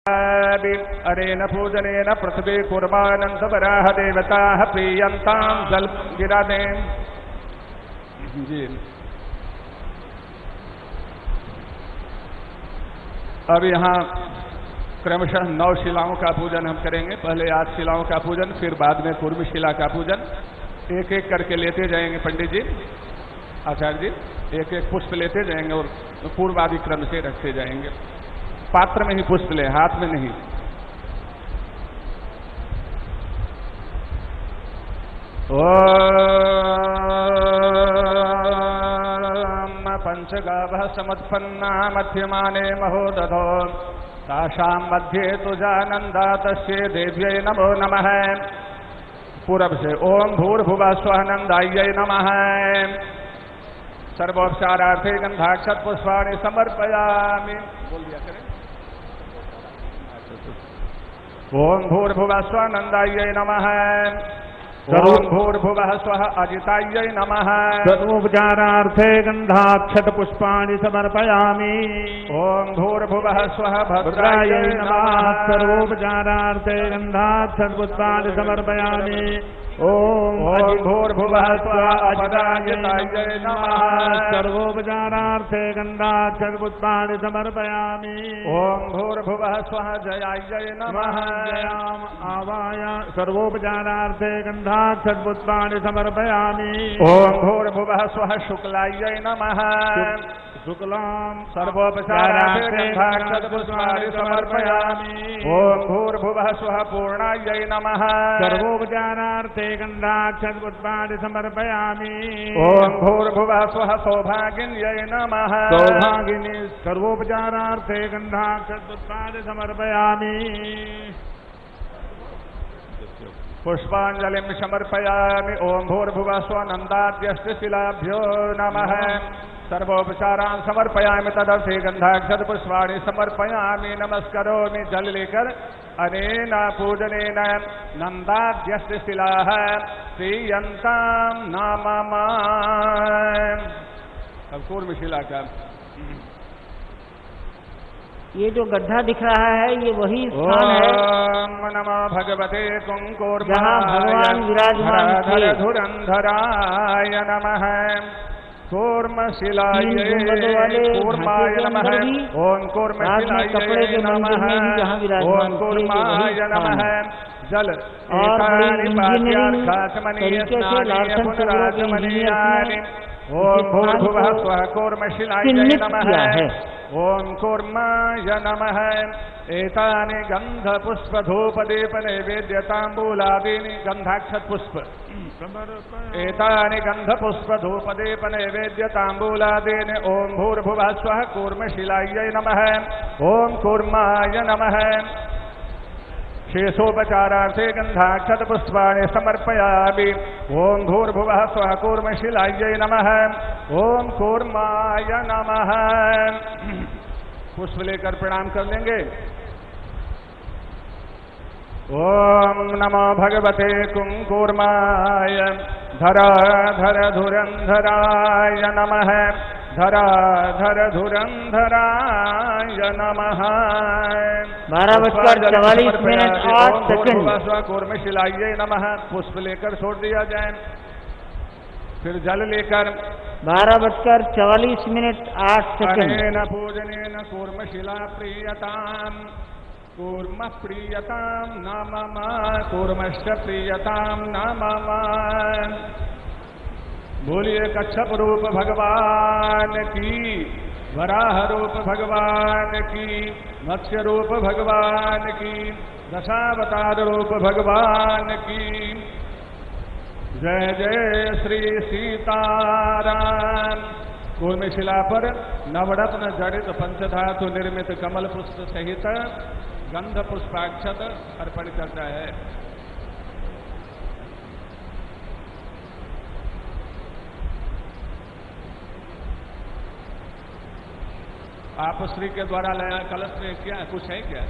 अनेन पूजनेन पृथ्वी कुर्वानन्दवराह देवताः प्रीयन्तां जलगिरादे। जी अब यहाँ क्रमशः 9 शिलाओं का पूजन हम करेंगे। पहले 8 शिलाओं का पूजन, फिर बाद में कूर्म शिला का पूजन। एक एक करके लेते जाएंगे पंडित जी, आचार्य जी, एक एक पुष्प लेते जाएंगे और पूर्वादि क्रम से रखते जाएंगे। पात्र में ही पुष्प ले, हाथ में नहीं। ओम पंचगावः समुत्पन्ना मध्यमाने महोदधो तासां मध्ये तुजानन्दा तस्यै देव्यै नमो नमः। पूरब से ओम भूर्भुवः स्वः नन्दायै नमः। सर्वोपचारार्थे गंधाक्षत पुष्पाणि समर्पयामि। बोल दिया करें। ओम भूर्भुवः स्वः नन्दायै नमः। ओम भूर्भुवः स्वः अजितायै नमः। सर्वोपचारार्थे गंधाक्षत पुष्पाणि समर्पयामि। ओम भूर्भुवः स्वः भद्रायै नमः। सर्वोपचारार्थे गंधाक्षत पुष्पाणि समर्पयामि। ओम भूर्भुवः स्वः अजितायै नमः। सर्वोपचारार्थे गंधाक्षत पुष्पाणि समर्पयामि। ओम भूर्भुवः स्वः जयायै नमः। जयाम आवाय सर्वोपचारार्थे गंधाक्षत पुष्पाणि समर्पयामि। ओम भूर्भुवः स्वः शुक्लायै नमः। शुक्लां सर्वोपचारार्थे गंधाक्षत पुष्पाणि समर्पयामि। ओम भूर्भुवः स्वः पूर्णायै नमः। सर्वोपचारार्थे गंधाक्षत पुष्पाणि समर्पयामि। ओम भूर्भुवः स्वः सौभागिन्यै नमः। सौभागिनी सर्वोपचारार्थे गंधाक्षत पुष्पाणि समर्पयामि। पुष्पांजलिं समर्पयामि। ओम भूर्भुवः स्वः नन्दाद्यष्टशिलाभ्यो नमः। सर्वोपचारान् समर्पयामि। तदर्थे गंधाक्षत पुष्पाणि समर्पयामि। नमस्करोमि। जल लेकर अनेन पूजनेन नन्दाद्यष्टशिलाः प्रीयन्तां नमः। अब कूर्म शिला का ये जो गड्ढा दिख रहा है ये वही स्थान है ओम नमो भगवते कुंकुर्माय जहाँ भगवान विराजमान थे। धराय नमः। कूर्मशिलाय कूर्माय नमः। ओम कूर्मशिलाय नमः। ओम कूर्माय नमः। जल पुनराचमनीयानि। ओम भूर्भुवः स्वः कूर्मशिलाय नमः। ओम कूर्माय नमः। एतानि गन्धपुष्पधूपदीप नैवेद्यताम्बूलादीनि गन्धाक्षत पुष्प एतानि गन्धपुष्पधूपदीप नैवेद्यताम्बूलादीनि। ओम भूर्भुवः स्वः कूर्मशिलायै नमः। ओम कूर्माय नमः। शेषोपचारार्थे गंधाक्षत पुष्पाणि समर्पयामि। ओम भूर्भुवः स्वः कूर्मशिलायै नमः। ओम कूर्माय नमः। पुष्प लेकर प्रणाम कर लेंगे। ओम नमो भगवते कुंकुर्माय धराधर धुरंधराय नमः। धराधर धुरंधराय नमः। 12:44 कूर्मशिलायै नमः। पुष्प लेकर छोड़ दिया जाए। फिर जल लेकर 12:44 अनेन पूजनेन कूर्मशिला प्रीयताम् कूर्म प्रीयतां नमः। कूर्मश्च प्रीयतां नमः। बोलिए कच्छप रूप भगवान की, वराह रूप भगवान की, मत्स्य रूप भगवान की, दशावतार रूप भगवान की। जय जय श्री सीताराम। कूर्मशिला पर नवरत्न जड़ित पंचधातु निर्मित कमल पुष्प सहित गंध पुष्पाक्षत अर्पण करता है। आप श्री के द्वारा लाया कलश में क्या कुछ है क्या?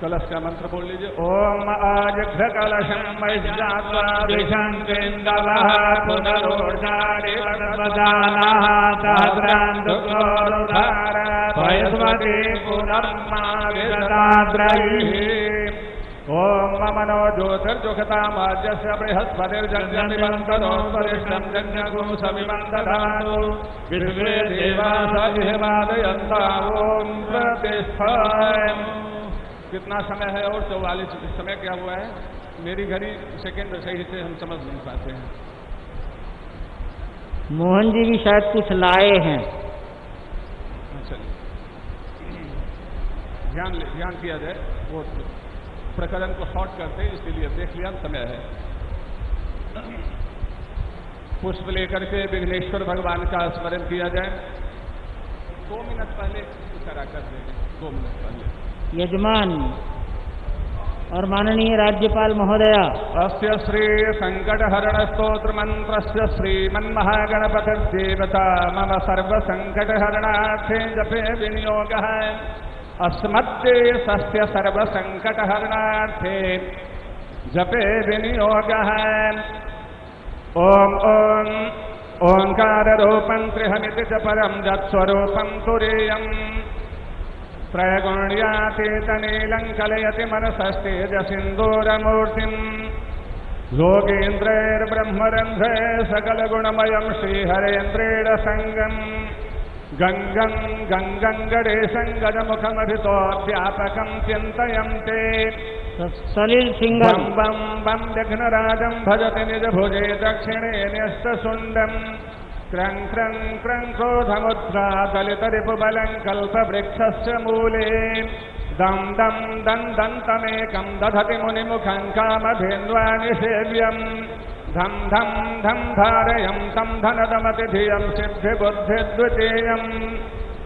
कलश का मंत्र बोल लीजिए। ओम आजघ्र कलशं महिषात्वा विशंकेन्दवः पुनरोर्जारिवदानः सहस्रान्धुकोरुधार भयस्वती पुनर्मा विददाद्रैः। ओम मनो ज्योतिर्जुखतामाज्यस्य बृहस्पतिर्जन्यमिमन्तरो वरिष्ठं जन्यगुं सविमन्तदातु विश्वे देवास इह वादयन्ता। ओम प्रतिष्ठाय। कितना समय है? और 44। समय क्या हुआ है? मेरी घड़ी सेकंड सही से हम समझ नहीं पाते हैं। मोहन जी भी शायद कुछ लाए हैं। चलिए ध्यान किया जाए, वो प्रकरण को शॉर्ट करते, इसीलिए देख लिया समय है। पुष्प लेकर के विघ्नेश्वर भगवान का स्मरण किया जाए। 2 मिनट पहले करा कर देंगे, 2 मिनट पहले। यजमान और माननीय राज्यपाल महोदया, अस्य श्री संकट हरण स्तोत्र मंत्रस्य श्रीमन्महागणपतिर्देवता मम सर्व संकट हरणार्थे जपे विनियोगः अस्मद्देशस्य सर्व संकट हरणार्थे जपे विनियोगः। ओम ओम ओंकार रूपं त्रिहमिति च परं जत्स्वरूपं तुरीयम् त्रयगुण्यातीतनीलं कलयति मनसस्तेजसिन्दूरमूर्तिम् योगेन्द्रैर्ब्रह्मरन्ध्रे सकलगुणमयं श्रीहरेन्द्रेण सङ्गम् गङ्गं गङ्गं गणेशं गजमुखमभितोऽध्यापकं चिन्तयन्ते सलिल सिंघम बं बं बं विघ्नराजं भजति निजभुजे दक्षिणे न्यस्तशुण्डम् क्रं क्रं क्रं क्रोधमुद्रा दलितरिपुबलं कल्पवृक्षस्य मूले दं दं दन्तमेकं दधति मुनिमुखं कामधेन्वानिसेव्यम् धं धं धं धारयं तं धनदमतिधियं सिद्धिबुद्धिद्वितीयम्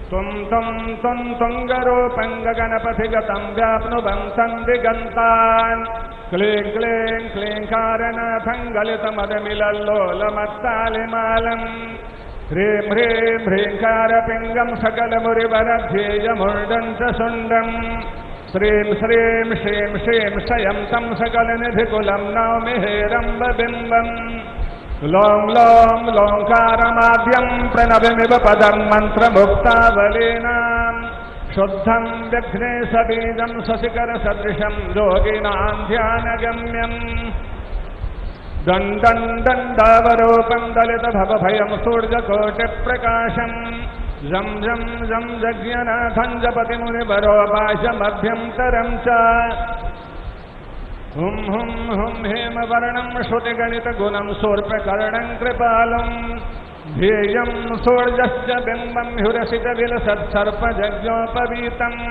तुं तुं तुं तुङ्गरूपं गगनपथिगतं व्याप्नुवन्तं दिगन्तान् क्लीं क्लीं क्लीङ्कारनाथं गलितमदमिलल्लोलमत्तालिमालम् ह्रीं ह्रीं ह्रीङ्कारपिङ्गं सकलमुरिवरध्येयमुर्डं च शुण्डम् श्रीं श्रीं श्रीं श्रीं शयं तं सकलनिधिकुलं नौमि हेरम्बबिम्बम् लों लों लोङ्कारमाद्यं प्रणवमिव पदं मन्त्रमुक्तावलीनाम् शुद्धं विघ्नेशबीजं शशिकरसदृशं योगिनां ध्यानगम्यम् दण्डं दण्डावरूपं दलितभवभयं सूर्यकोटिप्रकाशम् जं जं जं जज्ञनाथं जपतिमुनिवरोपाशमभ्यन्तरं च हुं हुं हुं हेमवर्णं श्रुतिगणितगुणं शूर्पकर्णं कृपालम् ध्येयं सूर्यस्य बिम्बं ह्युरसितविलसत्सर्पजज्ञोपवीतम्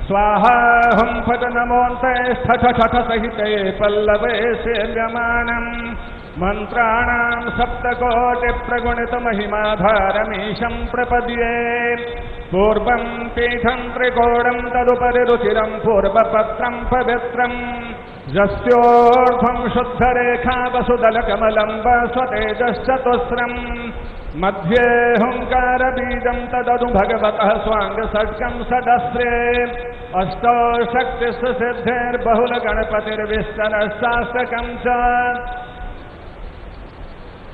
स्वाहा हुं फट नमोऽन्ते ठठ सहिते पल्लवे सेव्यमानम् मन्त्राणां सप्तकोटिप्रगुणितमहिमाधारमीशं प्रपद्ये पूर्वं पीठं त्रिकोणं तदुपरि रुचिरं पूर्वपत्रं पवित्रम् यस्योर्ध्वं शुद्धरेखा वसुदलकमलं वस्वतेजश्चतुस्रम् मध्ये हुङ्कारबीजं तदनु भगवतः स्वाङ्गषट्कं षडस्रे अष्टौ शक्तिस्सिद्धिर्बहुलगणपतिर्विष्टरशास्तकं च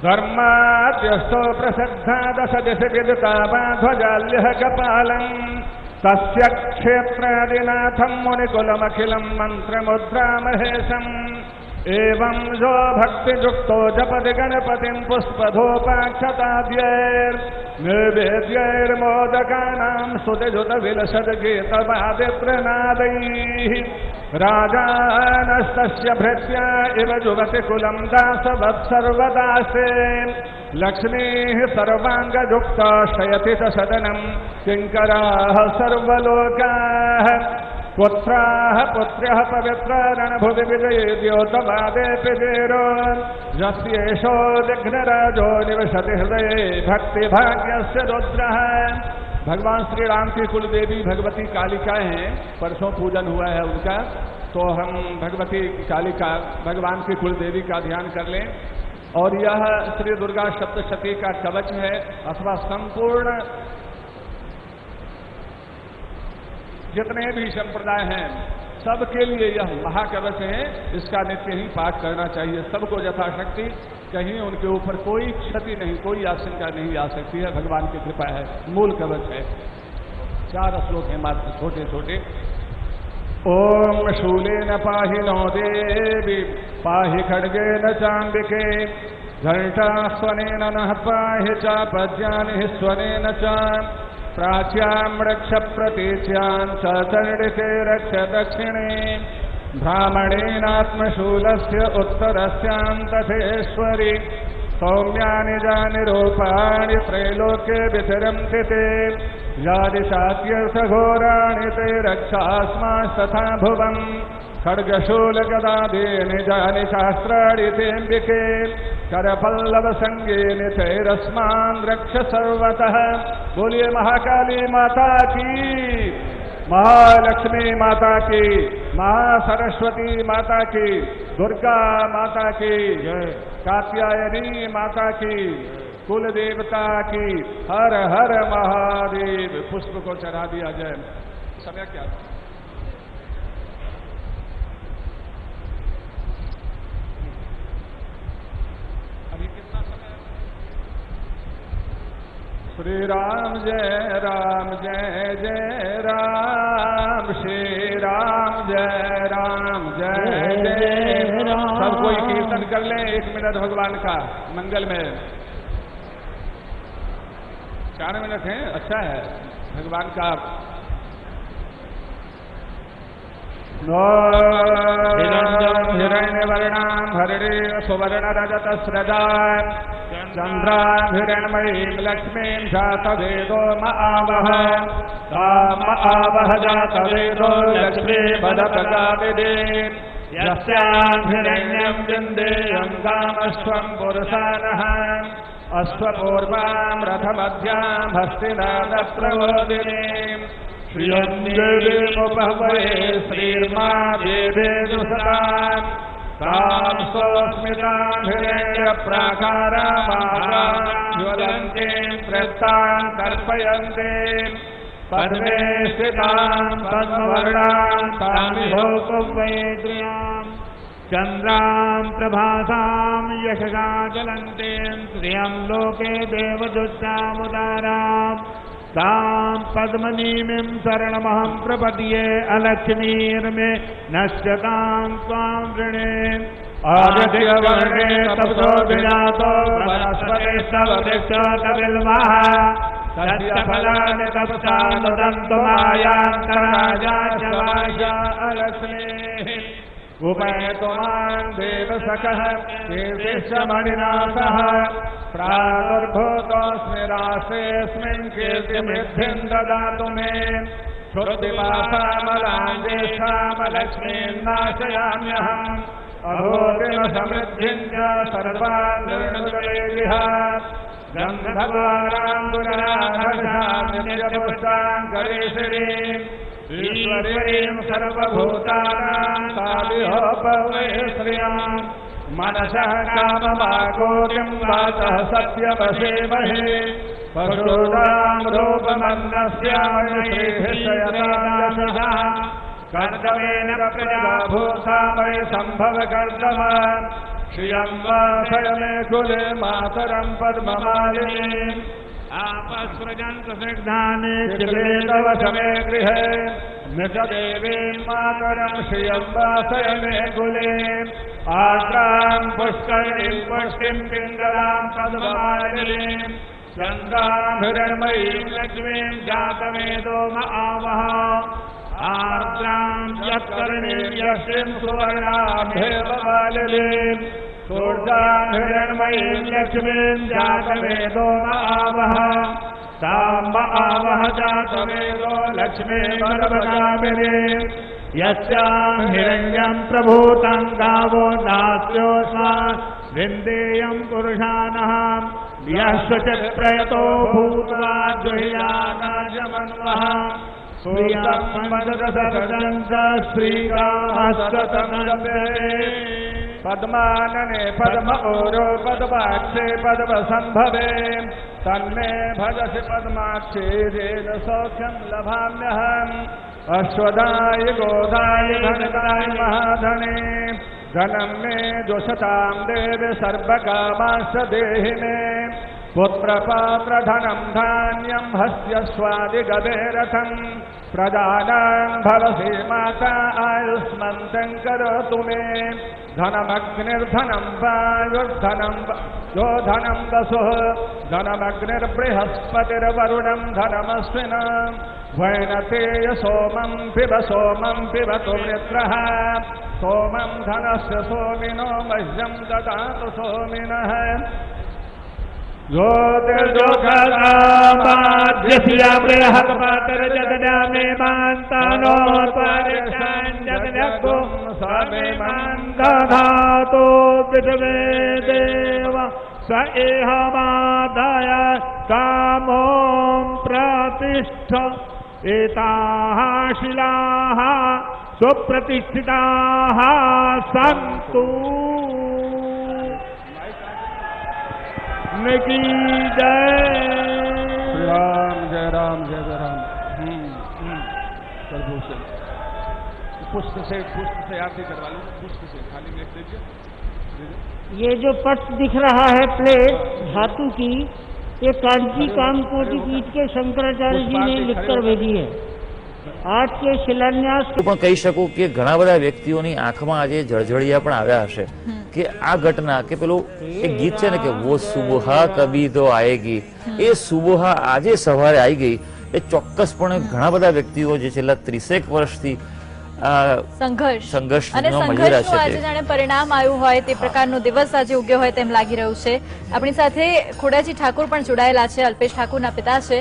धर्माद्यष्टो प्रसिद्धा दशदिशि विदिता ध्वजाल्यः कपालम् तस्य क्षेत्रादिनाथं मुनिकुलमखिलं मन्त्रमुद्रामहेशम् एवं जो भक्तियुक्तो जपति गणपतिं पुष्पधूपाक्षताद्यैर्निवेद्यैर्मोदकानां स्तुतिजुतविलसद्गीतवादित्रनादैः राजानस्तस्य भृत्या इव जुवति कुलं दासवत्सर्वदासे लक्ष्मीः सर्वाङ्गयुक्ता शयति च सदनं किङ्कराः सर्वलोकाः पुत्राः पुत्र्यः पवित्रारणभुवि विजये द्योतवादेऽपि देरो यस्येषो विघ्नराजो निवसति हृदये भक्तिभाग्यस्य रुद्रः। भगवान श्री राम की कुल देवी भगवती कालिका हैं। परसों पूजन हुआ है उनका, तो हम भगवती कालिका भगवान की कुल देवी का ध्यान कर लें। और यह श्री दुर्गा सप्तशती का कवच है अथवा संपूर्ण जितने भी संप्रदाय हैं सबके लिए यह महाकवच है, इसका नित्य ही पाठ करना चाहिए सबको यथाशक्ति। कहीं उनके ऊपर कोई क्षति नहीं, कोई आशंका नहीं आ सकती है, भगवान की कृपा है। मूल कवच है, 4 श्लोक हैं मात्र छोटे छोटे। ओम शूलेन पाहि नो देवी पाहि खड्गेन चाम्बिके घंटा स्वनेन नः पाहि चापद्यानि स्वनेन च प्राच्यां रक्ष प्रतीच्यां च चण्डिके रक्ष दक्षिणे ब्राह्मणेनात्मशूलस्य उत्तरस्यां तथेश्वरि सौम्यानि जानि रूपाणि त्रैलोक्ये विचरन्ति ते यानि चात्यर्थघोराणि ते रक्षास्मास्तथा भुवम् खड्गशूलगदादीनि जानि शास्त्राणि तेऽम्बिके करपल्लवसङ्गीनि तैरस्मान् रक्ष सर्वतः। बोलिए महाकाली माता की, महालक्ष्मी माता की, महासरस्वती माता की, दुर्गा माता की जय, कात्यायनी माता की, कुल देवता की। हर हर महादेव। पुष्प को चढ़ा दिया जाए। समय क्या? अभी कितना समय? श्री राम जय राम जय जय राम, श्री राम जय जय राम। सब कोई कीर्तन कर ले 1 मिनट भगवान का मंगल में। 4 मिनट है, अच्छा है भगवान का। हिरण्यवर्णां हरिणीं सुवर्णरजतस्रजां चन्द्रां हिरण्मयीं लक्ष्मीं जातवेदो महावह ताम आवह जातवेदो लक्ष्मी वदतगाविदीं यस्यां हिरण्यं विन्देयं कामस्त्वं पुरुषानः अश्वपूर्वां रथमध्यां हस्तिनादप्रबोधिनीं श्रियं देवीमुपहवये श्रीर्मा देवेदुसतां तां स्वस्मितां हिरण्यप्राकारां ज्वलन्तीं त्रस्तां तर्पयन्तीं पद्मे स्थितां पद्मवर्णां तामिहोपवैद्र्यां चन्द्रां प्रभासां यशसा ज्वलन्तीं श्रियं लोके देवदुष्टामुदारां तां पद्मनीमिं शरणमहं प्रपद्ये अलक्ष्मीर्मे नश्यतां त्वां वृणे आदित्यवर्णे तपसो विजातो वनस्पतिस्तव वृक्षोतबिल्वः तस्य फलानि तपसा नुदन्तु मायान्तराजाशवाय अलक्ष्मीः उपैतुमान् देवसखः कीर्तिश्चमणिनाथः प्रादुर्भूतोऽस्मि रासेऽस्मिन् कीर्तिमिद्धिं ददातु मे श्रुतिवासामलां ज्येष्ठामलक्ष्मीं नाशयाम्यहम् अभूतिमसमृद्धिं च सर्वान् निर्णुदयेह गन्धद्वाराम्बुरानर्षां करेश्वरीम् ईश्वरीं सर्वभूतानां ताभिहोपवे श्रियां मनसः काममाकोटिं वाचः सत्यवसेमहे पशूनां रूपमन्नस्यामि श्रीभिषयदाशः कर्दमेन प्रजाभूता वै सम्भवकर्दम श्रियं वासय मे कुले मातरं पद्ममालिनीम् आपस्रजन्तु सिग्धानि चिले तव समे गृहे निजदेवीं मातरं श्रियं वासय मे कुले आर्द्रां पुष्करिणीं पुष्टिं पिङ्गलां पद्ममालिनीं चन्द्रां हिरण्मयीं लक्ष्मीं जातवेदो महावः आर्द्रां यत्कर्णीं यशीं सुवर्णां हेममालिनीं ऊर्जां हिरण्मयीं लक्ष्मीं जातवेदो महावः तां महावः जातवेदो लक्ष्मीमर्वकामिनीं यस्यां हिरण्यं प्रभूतं गावो दास्योऽस्मा विन्देयं पुरुषानः यश्चित्प्रयतो भूत्वा जुह्याकाशमन्वः सूर्यं मददसर्जन्त श्रीकामस्ततमजपे पद्मानने पद्म ओरो पद्माक्षे पद्मसम्भवे तन्मे भजसि पद्माक्षे येन सौख्यं लभाम्यहम् अश्वदाय गोदाय धनदाय महाधने धनं मे जोषतां देव सर्वकामाश्च देहि मे पुत्रपात्रधनं धान्यं हस्य स्वादिगदेरथं प्रजानां भवसि माता आयुष्मन्तं करोतु मे धनमग्निर्धनं वायुर्धनं यो धनं वसुः धनमग्निर्बृहस्पतिर्वरुणं धनमस्विन वैनतेय सोमं पिबतु मित्रः सोमं धनस्य सोमिनो मह्यं ददातु सोमिनः ज्योतिर्जोखदामाद्यस्य बृहस्पतिर्जगदामे मान्तानो त्वरिषाञ्जगदग्गो समे दधातु पृथिवे देव स एह मादाय कामों प्रतिष्ठ एताः शिलाः सुप्रतिष्ठिताः सन्तु की जय। राम जय राम जय जय राम। प्रभु से पुष्प से आरती करवा लो, पुष्प से खाली लिख दीजिए। ये जो पट दिख रहा है प्लेट धातु की, ये कांची कामकोटि पीठ के शंकराचार्य जी ने लिखकर भेजी है। आज के शिलान्यास પણ કહી શકું કે ઘણા બધા વ્યક્તિઓની આંખમાં આજે જળજળિયા પણ આવ્યા હશે કે આ ઘટના કે પેલું એક ગીત છે ને કે વો સુબહા કભી તો આયેગી, એ સુબહા આજે સવારે આવી ગઈ એ ચોક્કસપણે ઘણા બધા વ્યક્તિઓ જે છેલ્લા 30 વર્ષથી સંઘર્ષ અને સંઘર્ષનું આજે જાણે પરિણામ આવ્યું હોય તે પ્રકારનો દિવસ આજે ઉગ્યો હોય તેમ લાગી રહ્યું છે। આપણી સાથે ખોડાજી ઠાકોર પણ જોડાયેલા છે, અલ્પેશ ઠાકોરના પિતા છે।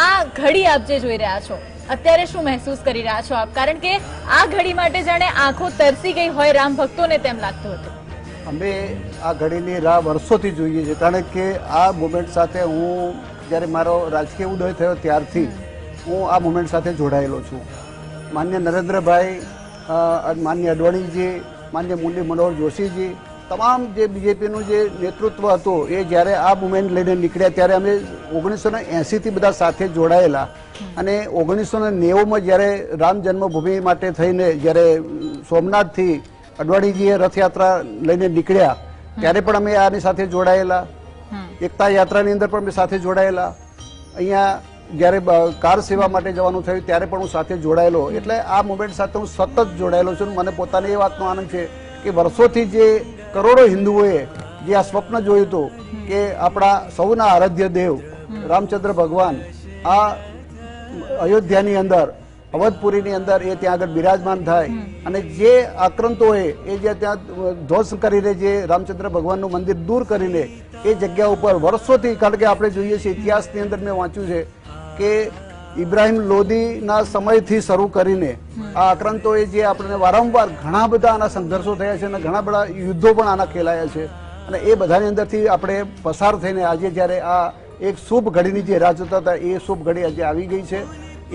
આ ઘડી આપ જે જોઈ રહ્યા છો અત્યારે શું મહેસૂસ કરી રહ્યા છો આપ? કારણ કે આ ઘડી માટે જાણે આંખો તરસી ગઈ હોય રામ ભક્તોને તેમ લાગતું હતું। અમે આ ઘડીની રાહ વર્ષોથી જોઈએ છે, કારણ કે આ મોમેન્ટ સાથે હું જ્યારે મારો રાજકીય ઉદય થયો ત્યારથી હું આ મોમેન્ટ સાથે જોડાયેલો છું। માન્ય નરેન્દ્રભાઈ, માન્ય અડવાણીજી, માન્ય મુરલી મનોહર જોશીજી, તમામ જે બીજેપીનું જે નેતૃત્વ હતું એ જ્યારે આ મુવમેન્ટ લઈને નીકળ્યા ત્યારે અમે 1980થી બધા સાથે જોડાયેલા અને 1990માં જ્યારે રામ જન્મભૂમિ માટે થઈને જ્યારે સોમનાથથી અડવાણીજીએ રથયાત્રા લઈને નીકળ્યા ત્યારે પણ અમે આની સાથે જોડાયેલા। એકતા યાત્રાની અંદર પણ અમે સાથે જોડાયેલા। અહીંયા જ્યારે કાર સેવા માટે જવાનું થયું ત્યારે પણ હું સાથે જોડાયેલો। એટલે આ મુવમેન્ટ સાથે હું સતત જોડાયેલો છું। મને પોતાને એ વાતનો આનંદ છે કે વર્ષોથી જે કરોડો હિન્દુઓએ જે આ સ્વપ્ન જોયું હતું કે આપણા સૌના આરાધ્ય દેવ રામચંદ્ર ભગવાન આ અયોધ્યાની અંદર અવધપુરીની અંદર એ ત્યાં આગળ બિરાજમાન થાય અને જે આક્રાંતોએ એ જે ત્યાં ધ્વંસ કરીને જે રામચંદ્ર ભગવાનનું મંદિર દૂર કરીને એ જગ્યા ઉપર વર્ષોથી, કારણ કે આપણે જોઈએ છીએ ઇતિહાસની અંદર મેં વાંચ્યું છે કે ઇબ્રાહિમ લોદીના સમયથી શરૂ કરીને આ આક્રાંતોએ જે આપણને વારંવાર ઘણા બધા આના સંઘર્ષો થયા છે અને ઘણા બધા યુદ્ધો પણ આના ખેલાયા છે અને એ બધાની અંદરથી આપણે પસાર થઈને આજે જ્યારે આ એક શુભ ઘડીની જે રાહ જોતા હતા એ શુભ ઘડી આજે આવી ગઈ છે।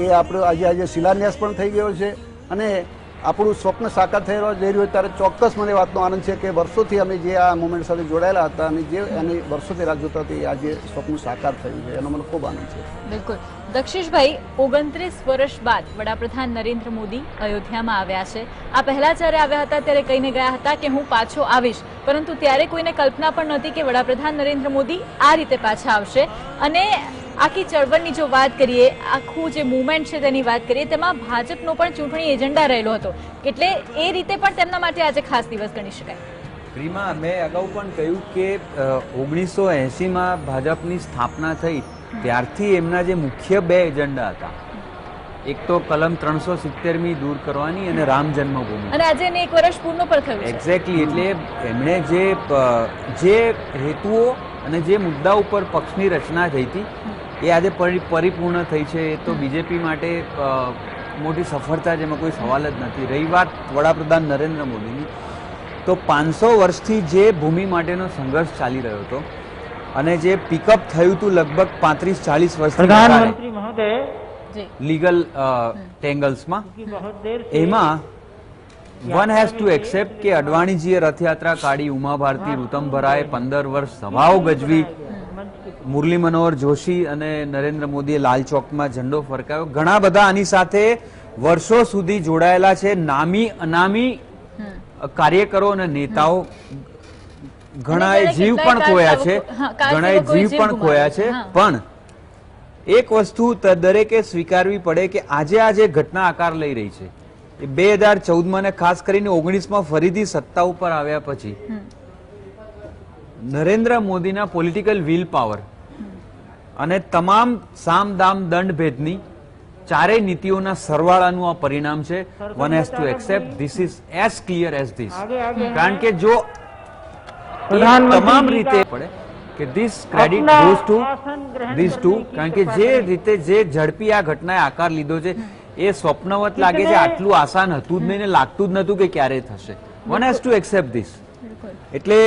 એ આપણો આજે શિલાન્યાસ પણ થઈ ગયો છે અને આપણું સ્વપ્ન સાકાર થઈ જઈ રહ્યું ત્યારે ચોક્કસ મને વાતનો આનંદ છે કે વર્ષોથી અમે જે આ મુવમેન્ટ સાથે જોડાયેલા હતા અને જે એની વર્ષોથી રાહ જોતા હતી આજે સ્વપ્ન સાકાર થયું છે, એનો મને ખૂબ આનંદ છે। બિલકુલ દક્ષિશભાઈ, 29 વર્ષ બાદ વડાપ્રધાન નરેન્દ્ર મોદી અયોધ્યામાં આવ્યા છે। આ પહેલા જ્યારે આવ્યા હતા ત્યારે કહીને ગયા હતા કે હું પાછો આવીશ, પરંતુ ત્યારે કોઈને કલ્પના પણ નહોતી કે વડાપ્રધાન નરેન્દ્ર મોદી આ રીતે પાછા આવશે। અને આખી ચળવળની જો વાત કરીએ, આખું જે મુવમેન્ટ છે તેની વાત કરીએ, તેમાં ભાજપનો પણ ચૂંટણી એજન્ડા રહેલો હતો, એટલે એ રીતે પણ તેમના માટે આજે ખાસ દિવસ ગણી શકાય। પ્રીમા, મેં અગાઉ પણ કહ્યું કે 1980માં ભાજપની સ્થાપના થઈ ત્યારથી એમના જે મુખ્ય બે એજન્ડા હતા, એક તો કલમ 370મી દૂર કરવાની અને રામ જન્મભૂમિ, અને આજે એને 1 વર્ષ પૂર્ણ પર થયું છે। એક્ઝેક્ટલી, એટલે એમણે જે હેતુઓ અને જે મુદ્દા ઉપર પક્ષની રચના થઈ હતી એ આજે પરિપૂર્ણ થઈ છે। એ તો બીજેપી માટે મોટી સફળતા, જેમાં કોઈ સવાલ જ નથી। રહી વાત વડાપ્રધાન નરેન્દ્ર મોદીની, તો 500 વર્ષથી જે ભૂમિ માટેનો સંઘર્ષ ચાલી રહ્યો હતો અને જે પિકઅપ થયું હતું લગભગ 35-40 વર્ષથી प्रधानमंत्री महोदय લીગલ ટેંગલ્સમાં, એમાં વન હેઝ ટુ એક્સેપ્ટ કે અડવાણીજીએ રથયાત્રા કાઢી, ઉમા ભારતી, ઋતમ ભરાએ 15 વર્ષ સભાઓ ગજવી, મુરલી મનોહર જોશી અને નરેન્દ્ર મોદીએ લાલ ચોકમાં ઝંડો ફરકાવ્યો. ઘણા બધા આની સાથે વર્ષો સુધી જોડાયેલા છે, નામી અનામી કાર્યકરો અને નેતાઓ. ઘણાએ જીવ પણ ખોયા છે, ઘણાએ જીવ પણ ખોયા છે. પણ એક વસ્તુ દરેકે સ્વીકારવી પડે કે આજે આ જે ઘટના આકાર લઈ રહી છે એ 2014માં ને ખાસ કરીને 19માં ફરીથી સત્તા ઉપર આવ્યા પછી નરેન્દ્ર મોદીના પોલિટિકલ વિલ પાવર અને તમામ સામ દામ દંડ ભેદની ચારેય નીતિઓના સરવાળાનું આ પરિણામ છે. One has to accept this is as clear as this. કારણ કે જો તમામ રીતે પડે કે this credit goes to this too, કારણ કે જે રીતે જે ઝડપી આ ઘટનાએ આકાર લીધો છે એ સ્વપ્નવત લાગે છે. આટલું આસાન હતું જ નહીં ને લાગતું જ નતું કે ક્યારે થશે. One has to accept this. એટલે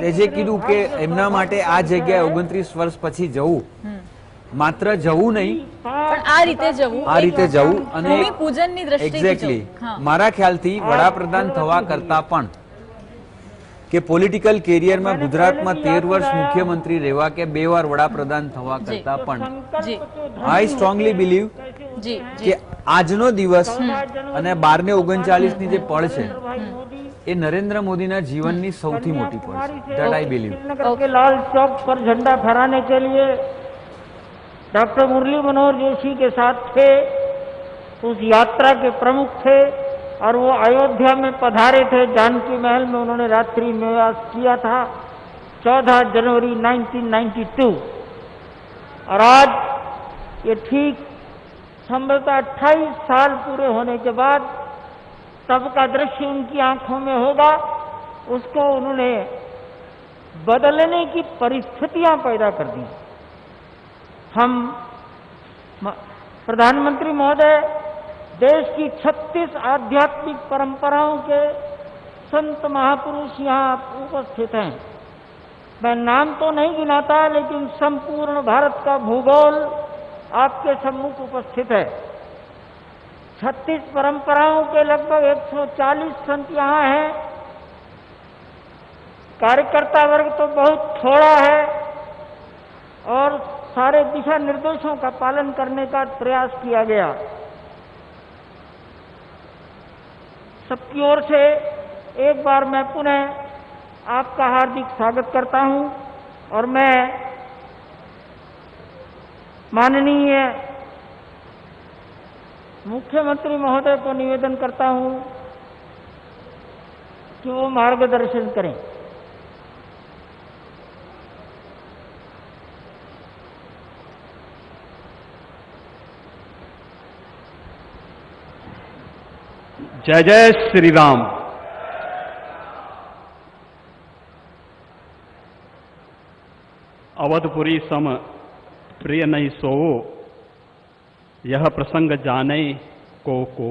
તે જે કીધું કે એમના માટે આ જગ્યાએ 29 વર્ષ પછી જવું, માત્ર જવું નહીં પણ આ રીતે જવું અને ભૂમિપૂજનની દ્રષ્ટિએ એક્ઝેક્ટલી મારા ખ્યાલથી વડાપ્રધાન થવા કરતા પણ કે પોલિટિકલ કેરિયરમાં ગુજરાતમાં 13 વર્ષ મુખ્યમંત્રી રહેવા કે 2 વાર વડાપ્રધાન થવા કરતા પણ આઈ સ્ટ્રોંગલી બિલીવ કે આજનો દિવસ અને 12/39 ની જે પળ છે એ નરેન્દ્ર મોદીના जीवनની સૌથી મોટી પળ છે. That I believe. के लाल चौक पर झंडा फहराने के लिए डॉक्टर मुरली मनोहर जोशी के साथ थे, उस यात्रा के प्रमुख थे और वो अयोध्या में पधारे थे. जानकी महल में उन्होंने रात्रि निवास किया था 14 जनवरी 1992. और आज ये ठीक संभवतः 28 साल पूरे होने के बाद तब का दृश्य उनकी आंखों में होगा. उसको उन्होंने बदलने की परिस्थितियां पैदा कर दी. हम प्रधानमंत्री महोदय देश की 36 आध्यात्मिक परंपराओं के संत महापुरुष यहाँ उपस्थित हैं. मैं नाम तो नहीं गिनाता, लेकिन संपूर्ण भारत का भूगोल आपके सम्मुख उपस्थित है. 36 परंपराओं के लगभग 140 संत यहाँ हैं. कार्यकर्ता वर्ग तो बहुत थोड़ा है और सारे दिशा निर्देशों का पालन करने का प्रयास किया गया. सबकी ओर से एक बार मैं पुनः आपका हार्दिक स्वागत करता हूं और मैं माननीय मुख्यमंत्री महोदय को निवेदन करता हूं कि वो मार्गदर्शन करें. जय जय श्री राम. अवधपुरी सम प्रिय नहीं सोओ, यह प्रसंग जाने को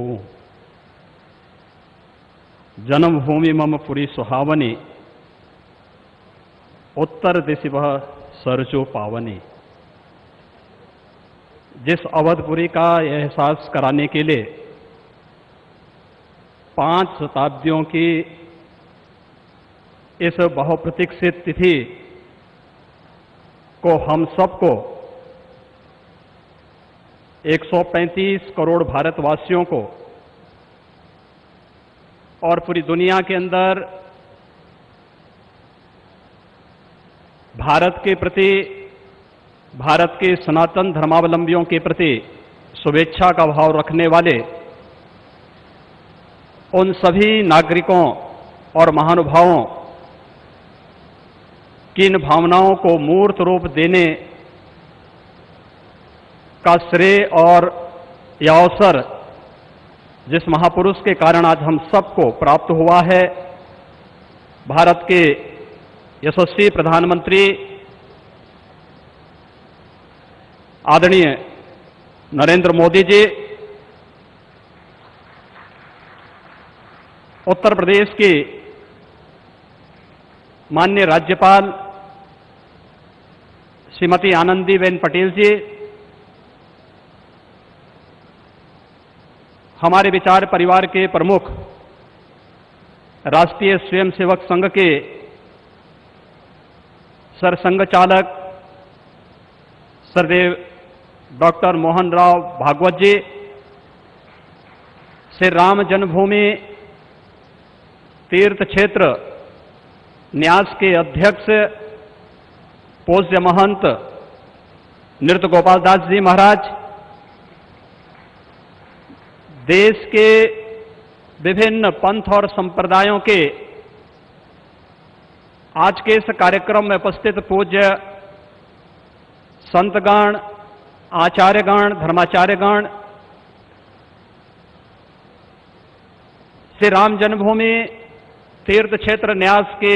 जन्मभूमि मम पुरी सुहावनी, उत्तर दिशि वह सरजो पावनी. जिस अवधपुरी का एहसास कराने के लिए 5 शताब्दियों की इस बहुप्रतीक्षित तिथि को हम सबको 135 करोड़ भारतवासियों को और पूरी दुनिया के अंदर भारत के प्रति, भारत के सनातन धर्मावलंबियों के प्रति शुभेच्छा का भाव रखने वाले उन सभी नागरिकों और महानुभावों की इन भावनाओं को मूर्त रूप देने का श्रेय और यह अवसर जिस महापुरुष के कारण आज हम सबको प्राप्त हुआ है, भारत के यशस्वी प्रधानमंत्री आदरणीय नरेंद्र मोदी जी, उत्तर प्रदेश की माननीय राज्यपाल श्रीमती आनंदीबेन पटेल जी, हमारे विचार परिवार के प्रमुख राष्ट्रीय स्वयंसेवक संघ के सरसंघ चालक सरदेव डॉक्टर मोहन राव भागवत जी, श्री राम जन्मभूमि तीर्थ क्षेत्र न्यास के अध्यक्ष पूज्य महंत नृत्य गोपाल दास जी महाराज, देश के विभिन्न पंथ और संप्रदायों के आज के इस कार्यक्रम में उपस्थित पूज्य संतगण, आचार्यगण, धर्माचार्यगण, श्री राम जन्मभूमि तीर्थ क्षेत्र न्यास के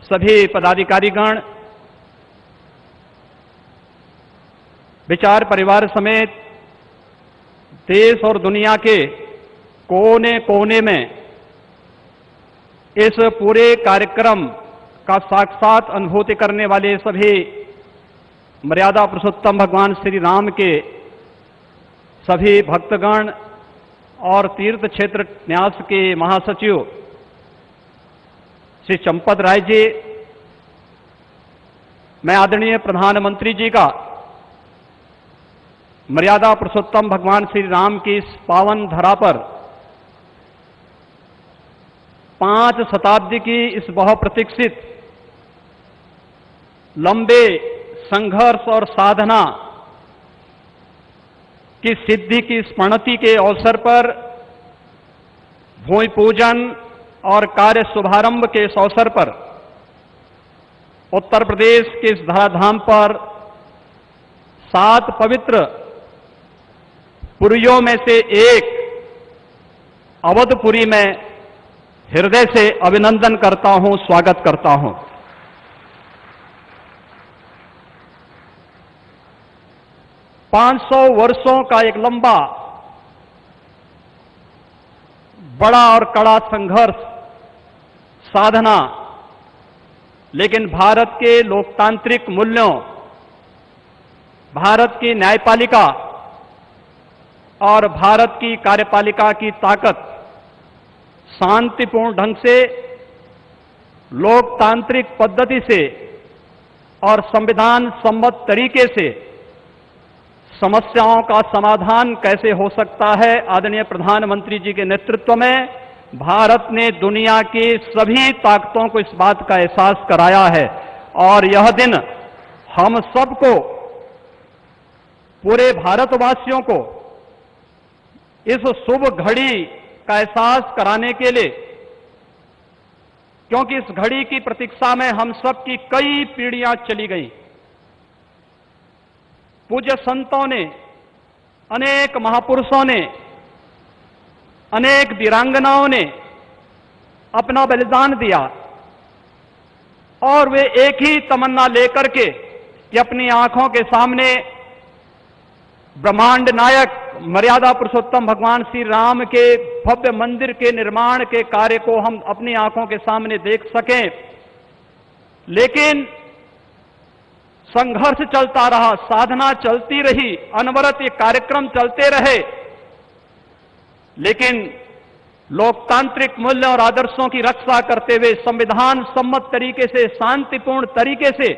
सभी पदाधिकारीगण, विचार परिवार समेत देश और दुनिया के कोने कोने में इस पूरे कार्यक्रम का साक्षात अनुभूति करने वाले सभी मर्यादा पुरुषोत्तम भगवान श्री राम के सभी भक्तगण और तीर्थ क्षेत्र न्यास के महासचिव श्री चंपत राय जी, मैं आदरणीय प्रधानमंत्री जी का मर्यादा पुरुषोत्तम भगवान श्री राम की इस पावन धरा पर 5 शताब्दी की इस बहुप्रतीक्षित लंबे संघर्ष और साधना की सिद्धि की स्मृति के अवसर पर भूमि पूजन और कार्य शुभारंभ के इस अवसर पर उत्तर प्रदेश के इस धराधाम पर 7 पवित्र पुरियों में से एक अवधपुरी में हृदय से अभिनंदन करता हूं, स्वागत करता हूं। पांच 500 वर्षों का एक लंबा, बड़ा और कड़ा संघर्ष, साधना, लेकिन भारत के लोकतांत्रिक मूल्यों, भारत की न्यायपालिका और भारत की कार्यपालिका की ताकत शांतिपूर्ण ढंग से, लोकतांत्रिक पद्धति से और संविधान सम्मत तरीके से समस्याओं का समाधान कैसे हो सकता है, आदरणीय प्रधानमंत्री जी के नेतृत्व में भारत ने दुनिया की सभी ताकतों को इस बात का एहसास कराया है। और यह दिन हम सबको, पूरे भारतवासियों को इस शुभ घड़ी का एहसास कराने के लिए, क्योंकि इस घड़ी की प्रतीक्षा में हम सब की कई पीढ़ियां चली गई। पूज्य संतों ने, अनेक महापुरुषों ने, अनेक वीरांगनाओं ने अपना बलिदान दिया और वे एक ही तमन्ना लेकर के कि अपनी आंखों के सामने ब्रह्मांड नायक मर्यादा पुरुषोत्तम भगवान श्री राम के भव्य मंदिर के निर्माण के कार्य को हम अपनी आंखों के सामने देख सकें। लेकिन संघर्ष चलता रहा, साधना चलती रही, अनवरत ये कार्यक्रम चलते रहे, लेकिन लोकतांत्रिक मूल्य और आदर्शों की रक्षा करते हुए संविधान सम्मत तरीके से, शांतिपूर्ण तरीके से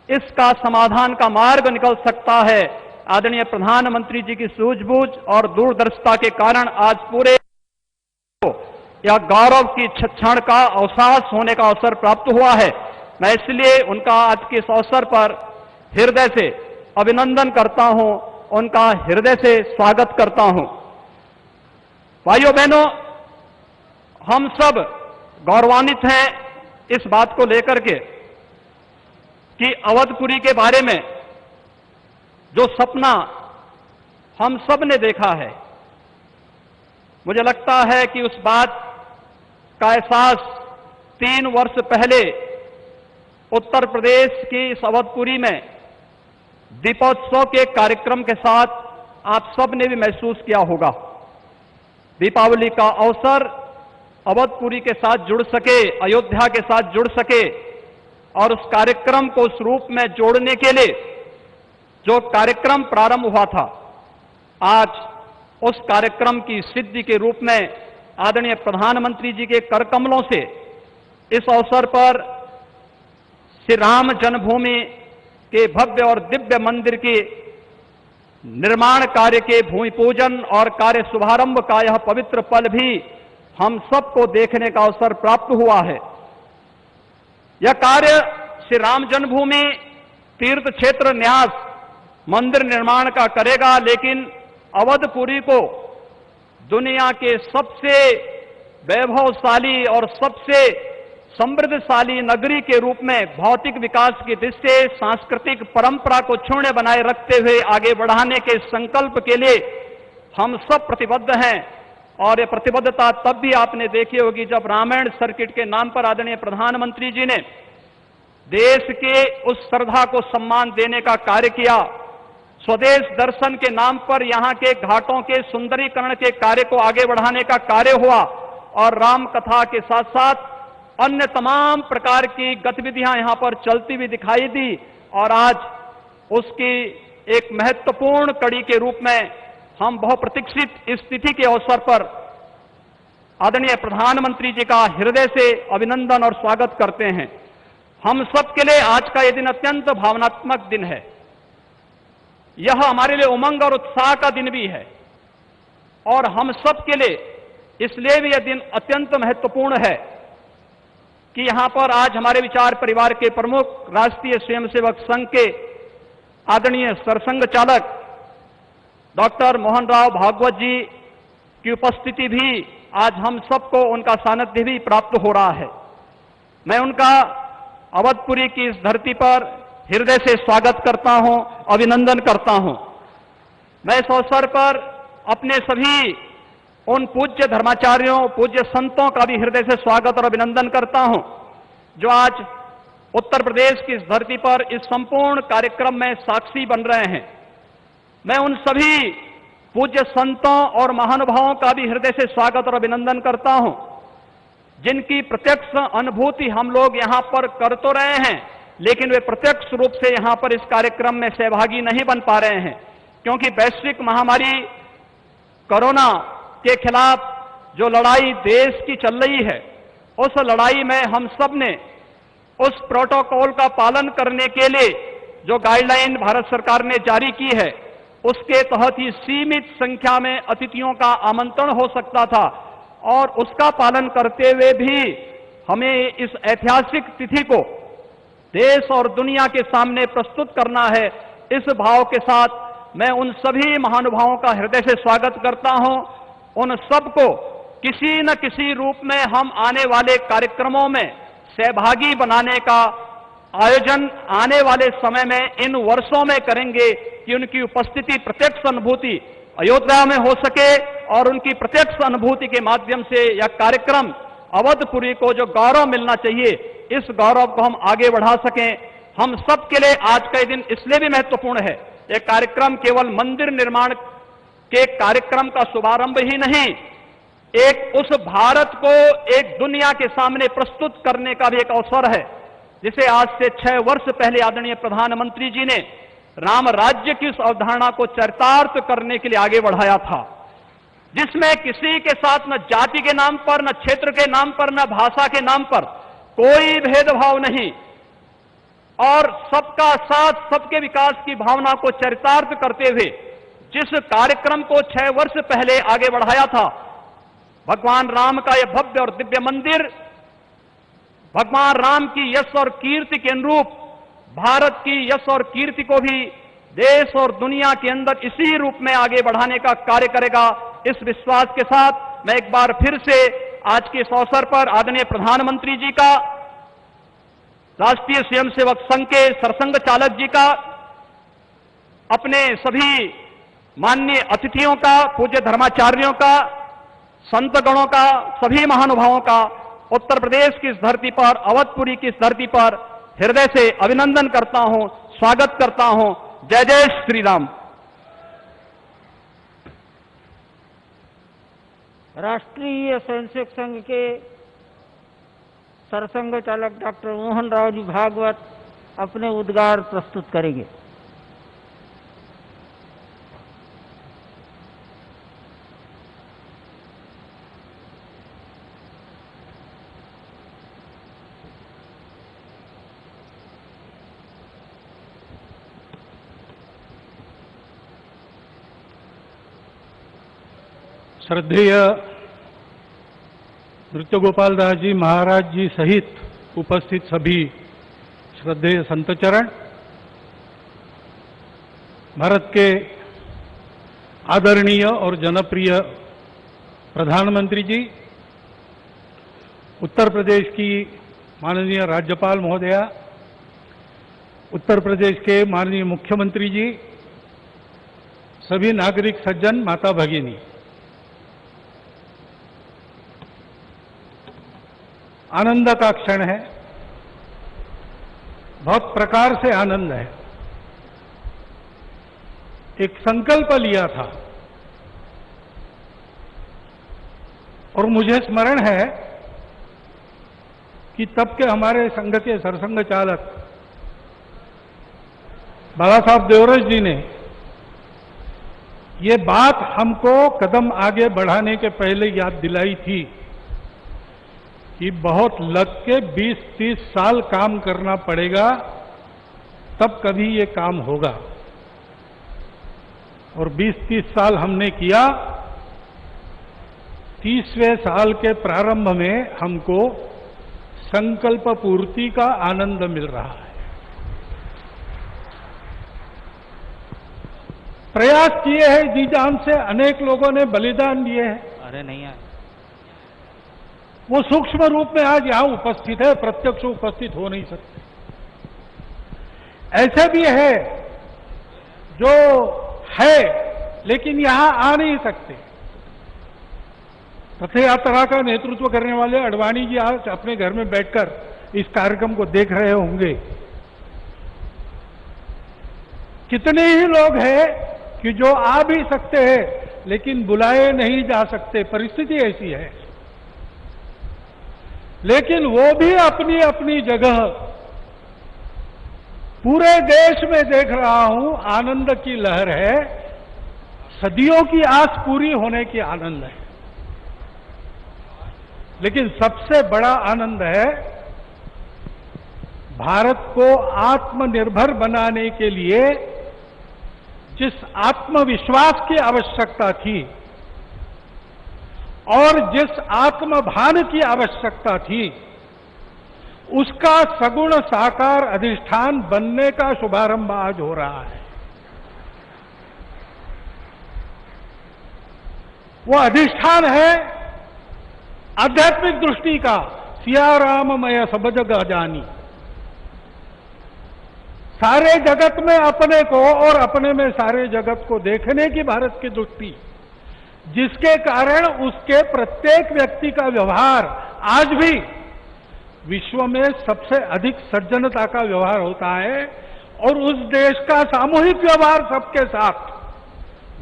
इसका समाधान का मार्ग निकल सकता है। आदरणीय प्रधानमंत्री जी की सूझबूझ और दूरदर्शिता के कारण आज पूरे यह गौरव की क्षण का अवकाश होने का अवसर प्राप्त हुआ है। मैं इसलिए उनका आज के इस अवसर पर हृदय से अभिनंदन करता हूं, उनका हृदय से स्वागत करता हूं। भाइयों बहनों, हम सब गौरवान्वित हैं इस बात को लेकर के कि अवधपुरी के बारे में जो सपना हम सब ने देखा है, मुझे लगता है कि उस बात का एहसास 3 वर्ष पहले उत्तर प्रदेश की इस अवधपुरी में दीपोत्सव के कार्यक्रम के साथ आप सब ने भी महसूस किया होगा। दीपावली का अवसर अवधपुरी के साथ जुड़ सके, अयोध्या के साथ जुड़ सके और उस कार्यक्रम को उस रूप में जोड़ने के लिए जो कार्यक्रम प्रारंभ हुआ था, आज उस कार्यक्रम की सिद्धि के रूप में आदरणीय प्रधानमंत्री जी के कर कमलों से इस अवसर पर श्री राम जन्मभूमि के भव्य और दिव्य मंदिर के निर्माण कार्य के भूमि पूजन और कार्य शुभारंभ का यह पवित्र पल भी हम सबको देखने का अवसर प्राप्त हुआ है। यह कार्य श्री राम जन्मभूमि तीर्थ क्षेत्र न्यास मंदिर निर्माण का करेगा, लेकिन अवधपुरी को दुनिया के सबसे वैभवशाली और सबसे समृद्धशाली नगरी के रूप में भौतिक विकास की दृष्टि से सांस्कृतिक परंपरा को क्षुण्ण बनाए रखते हुए आगे बढ़ाने के संकल्प के लिए हम सब प्रतिबद्ध हैं। और ये प्रतिबद्धता तब भी आपने देखी होगी जब रामायण सर्किट के नाम पर आदरणीय प्रधानमंत्री जी ने देश के उस श्रद्धा को सम्मान देने का कार्य किया। स्वदेश दर्शन के नाम पर यहां के घाटों के सुंदरीकरण के कार्य को आगे बढ़ाने का कार्य हुआ और राम कथा के साथ साथ अन्य तमाम प्रकार की गतिविधियां यहां पर चलती हुई दिखाई दी। और आज उसकी एक महत्वपूर्ण कड़ी के रूप में हम बहुप्रतीक्षित इस तिथि के अवसर पर आदरणीय प्रधानमंत्री जी का हृदय से अभिनंदन और स्वागत करते हैं। हम सबके लिए आज का यह दिन अत्यंत भावनात्मक दिन है। यह हमारे लिए उमंग और उत्साह का दिन भी है और हम सबके लिए इसलिए भी यह दिन अत्यंत महत्वपूर्ण है कि यहां पर आज हमारे विचार परिवार के प्रमुख राष्ट्रीय स्वयंसेवक संघ के आदरणीय सरसंघ चालक डॉक्टर मोहन राव भागवत जी की उपस्थिति भी आज हम सबको उनका सानिध्य भी प्राप्त हो रहा है। मैं उनका अवधपुरी की इस धरती पर हृदय से स्वागत करता हूं, अभिनंदन करता हूं। मैं इस अवसर पर अपने सभी उन पूज्य धर्माचार्यों, पूज्य संतों का भी हृदय से स्वागत और अभिनंदन करता हूं जो आज उत्तर प्रदेश की इस धरती पर इस संपूर्ण कार्यक्रम में साक्षी बन रहे हैं। मैं उन सभी पूज्य संतों और महानुभावों का भी हृदय से स्वागत और अभिनंदन करता हूं जिनकी प्रत्यक्ष अनुभूति हम लोग यहां पर कर तो रहे हैं, लेकिन वे प्रत्यक्ष रूप से यहां पर इस कार्यक्रम में सहभागी नहीं बन पा रहे हैं क्योंकि वैश्विक महामारी कोरोना के खिलाफ जो लड़ाई देश की चल रही है, उस लड़ाई में हम सब ने उस प्रोटोकॉल का पालन करने के लिए जो गाइडलाइन भारत सरकार ने जारी की है, उसके तहत ही सीमित संख्या में अतिथियों का आमंत्रण हो सकता था और उसका पालन करते हुए भी हमें इस ऐतिहासिक तिथि को देश और दुनिया के सामने प्रस्तुत करना है। इस भाव के साथ मैं उन सभी महानुभावों का हृदय से स्वागत करता हूं। उन सबको किसी न किसी रूप में हम आने वाले कार्यक्रमों में सहभागी बनाने का आयोजन आने वाले समय में इन वर्षों में करेंगे कि उनकी उपस्थिति प्रत्यक्ष अनुभूति अयोध्या में हो सके और उनकी प्रत्यक्ष अनुभूति के माध्यम से यह कार्यक्रम अवधपुरी को जो गौरव मिलना चाहिए, इस गौरव को हम आगे बढ़ा सकें। हम सबके लिए आज का दिन इसलिए भी महत्वपूर्ण है। यह कार्यक्रम केवल मंदिर निर्माण के कार्यक्रम का शुभारंभ ही नहीं, एक उस भारत को एक दुनिया के सामने प्रस्तुत करने का भी एक अवसर है जिसे आज से 6 वर्ष पहले आदरणीय प्रधानमंत्री जी ने राम राज्य की उस अवधारणा को चरितार्थ करने के लिए आगे बढ़ाया था, जिसमें किसी के साथ न जाति के नाम पर, न क्षेत्र के नाम पर, न भाषा के नाम पर कोई भेदभाव नहीं और सबका साथ, सबके विकास की भावना को चरितार्थ करते हुए जिस कार्यक्रम को 6 वर्ष पहले आगे बढ़ाया था, भगवान राम का यह भव्य और दिव्य मंदिर भगवान राम की यश और कीर्ति के अनुरूप भारत की यश और कीर्ति को भी देश और दुनिया के अंदर इसी रूप में आगे बढ़ाने का कार्य करेगा। इस विश्वास के साथ मैं एक बार फिर से आज के इस अवसर पर आदरणीय प्रधानमंत्री जी का, राष्ट्रीय स्वयंसेवक संघ के सरसंघ चालक जी का, अपने सभी माननीय अतिथियों का, पूज्य धर्माचार्यों का, संतगणों का, सभी महानुभावों का उत्तर प्रदेश की इस धरती पर, अवधपुरी की इस धरती पर हृदय से अभिनंदन करता हूं, स्वागत करता हूं। जय जय श्री राम। राष्ट्रीय स्वयंसेवक संघ के सरसंघ चालक डॉक्टर मोहन राव जी भागवत अपने उद्गार प्रस्तुत करेंगे। श्रद्धेय नृत्य गोपाल दास जी महाराज जी सहित उपस्थित सभी श्रद्धेय संतचरण, भारत के आदरणीय और जनप्रिय प्रधानमंत्री जी, उत्तर प्रदेश की माननीय राज्यपाल महोदया, उत्तर प्रदेश के माननीय मुख्यमंत्री जी, सभी नागरिक सज्जन, माता भगिनी, आनंद का क्षण है, बहुत प्रकार से आनंद है। एक संकल्प लिया था और मुझे स्मरण है कि तब के हमारे संघ के सरसंघ चालक बाला साहब देवरस जी ने ये बात हमको कदम आगे बढ़ाने के पहले याद दिलाई थी कि बहुत लग के 20-30 साल काम करना पड़ेगा, तब कभी ये काम होगा। और 20-30 साल हमने किया। 30वें साल के प्रारंभ में हमको संकल्प पूर्ति का आनंद मिल रहा है। प्रयास किए हैं जी जान से, अनेक लोगों ने बलिदान दिए हैं। अरे नहीं है, वो सूक्ष्म रूप में आज यहां उपस्थित है, प्रत्यक्ष उपस्थित हो नहीं सकते। ऐसे भी है जो है लेकिन यहां आ नहीं सकते। रथ यात्रा का नेतृत्व करने वाले अडवाणी जी आज अपने घर में बैठकर इस कार्यक्रम को देख रहे होंगे। कितने ही लोग हैं कि जो आ भी सकते हैं लेकिन बुलाए नहीं जा सकते, परिस्थिति ऐसी है। लेकिन वो भी अपनी अपनी जगह, पूरे देश में देख रहा हूं आनंद की लहर है, सदियों की आस पूरी होने की आनंद है। लेकिन सबसे बड़ा आनंद है भारत को आत्मनिर्भर बनाने के लिए जिस आत्मविश्वास की आवश्यकता थी और जिस आत्मभान की आवश्यकता थी, उसका सगुण साकार अधिष्ठान बनने का शुभारंभ आज हो रहा है। वो अधिष्ठान है आध्यात्मिक दृष्टि का, सिया राममय सब जग जानी। सारे जगत में अपने को और अपने में सारे जगत को देखने की भारत की दृष्टि, जिसके कारण उसके प्रत्येक व्यक्ति का व्यवहार आज भी विश्व में सबसे अधिक सज्जनता का व्यवहार होता है और उस देश का सामूहिक व्यवहार सबके साथ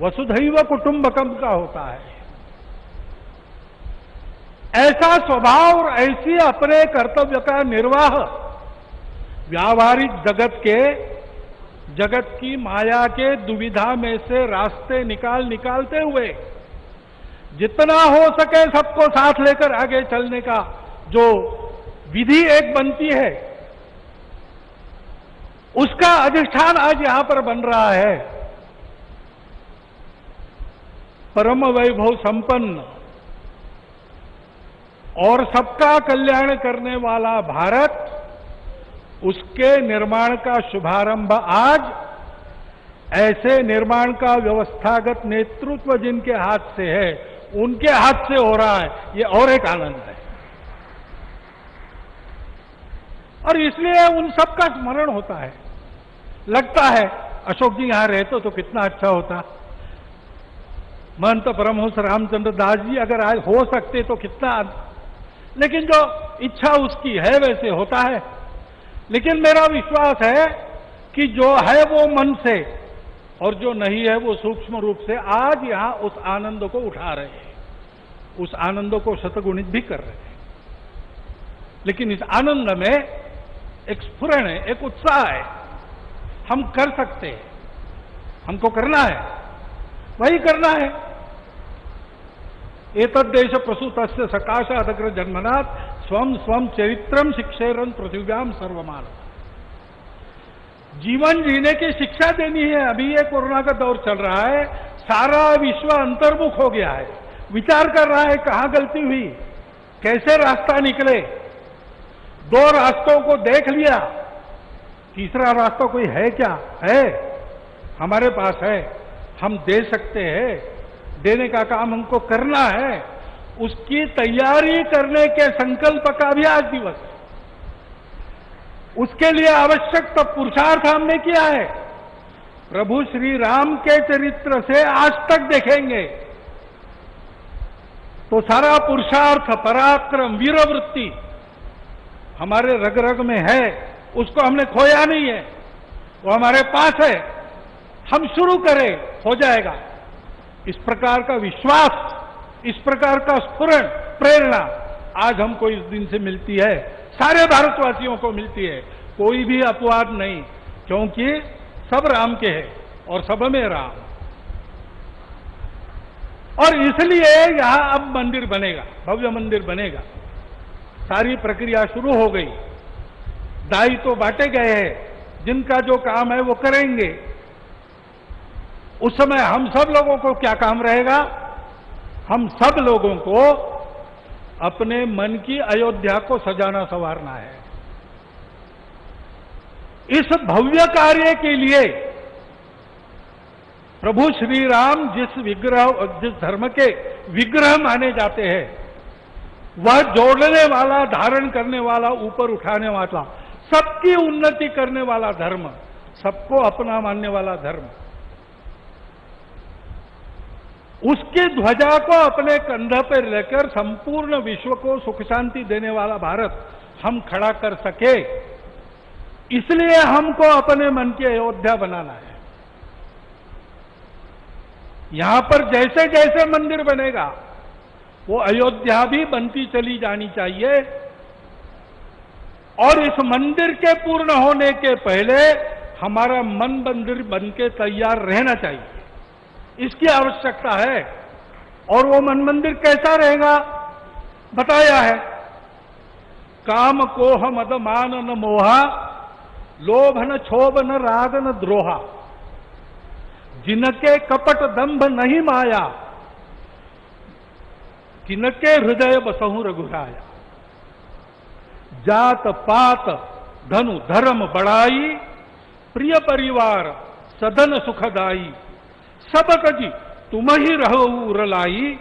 वसुधैव कुटुंबकम का होता है। ऐसा स्वभाव और ऐसी अपने कर्तव्य का निर्वाह व्यावहारिक जगत की माया के दुविधा में से रास्ते निकालते हुए जितना हो सके सबको साथ लेकर आगे चलने का जो विधि एक बनती है, उसका अधिष्ठान आज यहां पर बन रहा है। परम वैभव संपन्न और सबका कल्याण करने वाला भारत, उसके निर्माण का शुभारंभ आज ऐसे निर्माण का व्यवस्थागत नेतृत्व जिनके हाथ से है, उनके हाथ से हो रहा है। ये और एक आनंद है और इसलिए उन सब का स्मरण होता है। लगता है अशोक जी यहां रहते तो कितना अच्छा होता, महंत परमहंस रामचंद्र दास जी अगर आज हो सकते तो कितना, लेकिन जो इच्छा उसकी है वैसे होता है। लेकिन मेरा विश्वास है कि जो है वो मन से और जो नहीं है वो सूक्ष्म रूप से आज यहां उस आनंद को उठा रहे हैं, उस आनंद को शतगुणित भी कर रहे हैं। लेकिन इस आनंद में एक स्फुरण है, एक उत्साह है, हम कर सकते हैं, हमको करना है, वही करना है। एतद्देश प्रसूतस्य सकाशादग्र जन्मनात् स्वम स्वम चरित्रम शिक्षेरन पृथ्व्याम सर्वमानव। जीवन जीने की शिक्षा देनी है। अभी ये कोरोना का दौर चल रहा है, सारा विश्व अंतर्मुख हो गया है, विचार कर रहा है कहां गलती हुई, कैसे रास्ता निकले। 2 रास्तों को देख लिया, तीसरा रास्ता कोई है क्या? है, हमारे पास है, हम दे सकते हैं, देने का काम हमको करना है। उसकी तैयारी करने के संकल्प का भी आज दिवस, उसके लिए आवश्यक तो पुरुषार्थ हमने किया है। प्रभु श्री राम के चरित्र से आज तक देखेंगे तो सारा पुरुषार्थ, पराक्रम, वीरवृत्ति हमारे रग रग में है, उसको हमने खोया नहीं है, वो हमारे पास है। हम शुरू करें, हो जाएगा। इस प्रकार का विश्वास, इस प्रकार का स्फुरण, प्रेरणा आज हमको इस दिन से मिलती है, सारे भारतवासियों को मिलती है। कोई भी अपवाद नहीं, क्योंकि सब राम के हैं और सब में राम। और इसलिए यहां अब मंदिर बनेगा, भव्य मंदिर बनेगा। सारी प्रक्रिया शुरू हो गई, दाई तो बांटे गए हैं, जिनका जो काम है वो करेंगे। उस समय हम सब लोगों को क्या काम रहेगा? हम सब लोगों को अपने मन की अयोध्या को सजाना संवारना है। इस भव्य कार्य के लिए प्रभु श्री राम जिस धर्म के विग्रह माने जाते हैं, वह जोड़ने वाला, धारण करने वाला, ऊपर उठाने वाला, सबकी उन्नति करने वाला धर्म, सबको अपना मानने वाला धर्म, उसकी ध्वजा को अपने कंध पर लेकर संपूर्ण विश्व को सुख शांति देने वाला भारत हम खड़ा कर सके, इसलिए हमको अपने मन की अयोध्या बनाना है। यहां पर जैसे जैसे मंदिर बनेगा वो अयोध्या भी बनती चली जानी चाहिए। और इस मंदिर के पूर्ण होने के पहले हमारा मन मंदिर बनके तैयार रहना चाहिए, इसकी आवश्यकता है। और वो मन मंदिर कैसा रहेगा बताया है, काम कोह मद मान न मोहा, लोभ न क्षोभ न राग न द्रोहा, जिनके कपट दंभ नहीं माया, किनके हृदय बसहु रघुराया। जात पात धनु धर्म बढ़ाई, प्रिय परिवार सदन सुखदाई, सब कजी तुम ही रहो रलाई,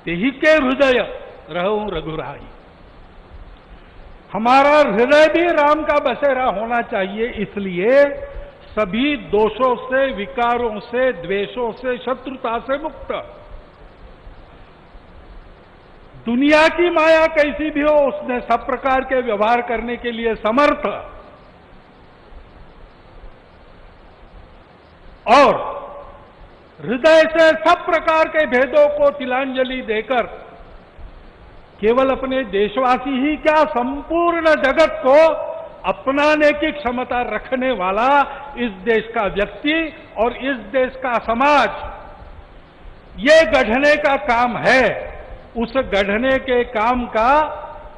तेही के हृदय रहो रघुराई। हमारा हृदय भी राम का बसेरा होना चाहिए, इसलिए सभी दोषों से, विकारों से, द्वेषों से, शत्रुता से मुक्त। दुनिया की माया कैसी भी हो, उसने सब प्रकार के व्यवहार करने के लिए समर्थ। और हृदय से सब प्रकार के भेदों को तिलांजलि देकर केवल अपने देशवासी ही क्या, संपूर्ण जगत को अपनाने की क्षमता रखने वाला इस देश का व्यक्ति और इस देश का समाज, ये गढ़ने का काम है। उस गढ़ने के काम का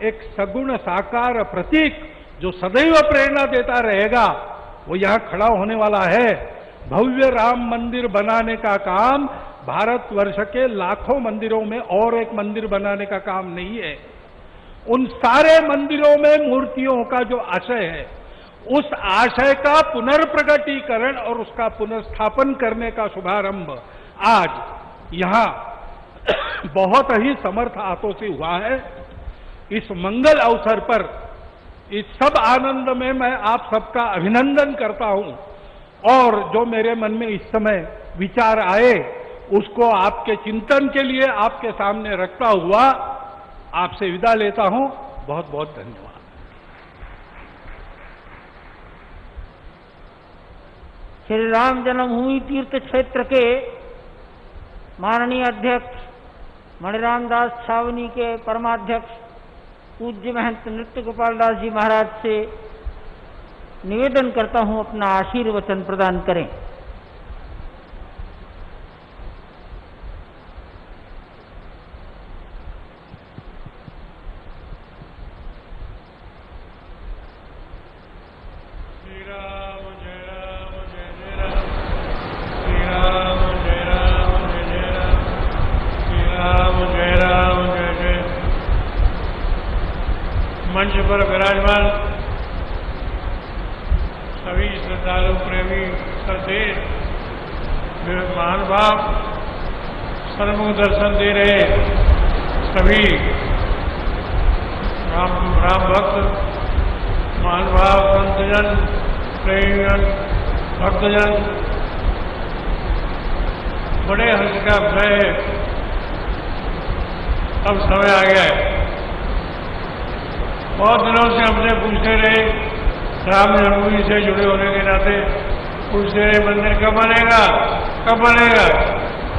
एक सगुण साकार प्रतीक जो सदैव प्रेरणा देता रहेगा, वो यहां खड़ा होने वाला है। भव्य राम मंदिर बनाने का काम भारतवर्ष के लाखों मंदिरों में और एक मंदिर बनाने का काम नहीं है। उन सारे मंदिरों में मूर्तियों का जो आशय है, उस आशय का पुनर्प्रगटीकरण और उसका पुनर्स्थापन करने का शुभारंभ आज यहां बहुत ही समर्थ हाथों से हुआ है। इस मंगल अवसर पर, इस सब आनंद में मैं आप सबका अभिनंदन करता हूं। और जो मेरे मन में इस समय विचार आए, उसको आपके चिंतन के लिए आपके सामने रखता हुआ आपसे विदा लेता हूं। बहुत बहुत धन्यवाद। श्री राम जन्मभूमि तीर्थ क्षेत्र के माननीय अध्यक्ष मणिराम दास छावनी के परमाध्यक्ष पूज्य महंत नृत्य गोपाल दास जी महाराज से निवेदन करता हूं, अपना आशीर्वचन प्रदान करें। जय राम जय राम जय राम, श्री राम जय मंच पर विराजमान सभी श्रद्धालु प्रेमी श्रद्धे महानुभाव, सन्मुख दर्शन दे रहे सभी राम भक्त महानुभाव, संतजन, प्रेमीजन, भक्तजन, बड़े हर्ष का विषय है। अब समय आ गया है। बहुत दिनों से हमसे पूछते रहे, राम जन्मभूमि से जुड़े होने के नाते पूछते रहे, मंदिर कब बनेगा, कब बनेगा।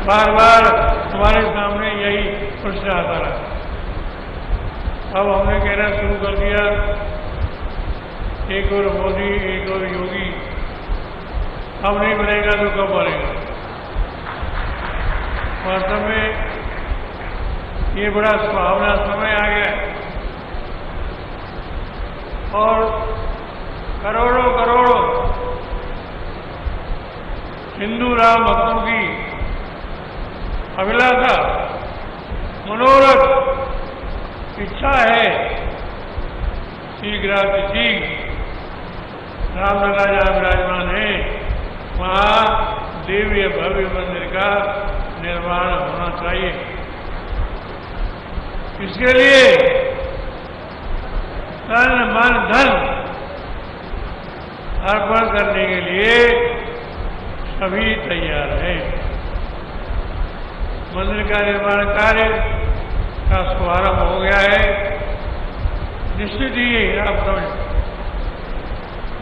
बार बार हमारे सामने यही प्रश्न आता रहा। अब हमने कहना शुरू कर दिया, एक और मोदी, एक और योगी, अब नहीं बनेगा तो कब बनेगा। वास्तव में ये बड़ा सुहावना समय आ गया है और करोड़ों करोड़ों हिंदू राम भक्तों की अभिलाषा, मनोरथ, इच्छा है शीघ्रातिशीघ्र रामलला जहाँ विराजमान है वहाँ दिव्य भव्य मंदिर का निर्माण होना चाहिए। इसके लिए तन मन धन अर्पण करने के लिए सभी तैयार हैं। मंदिर का निर्माण कार्य का शुभारंभ हो गया है। निश्चित ही आप समझ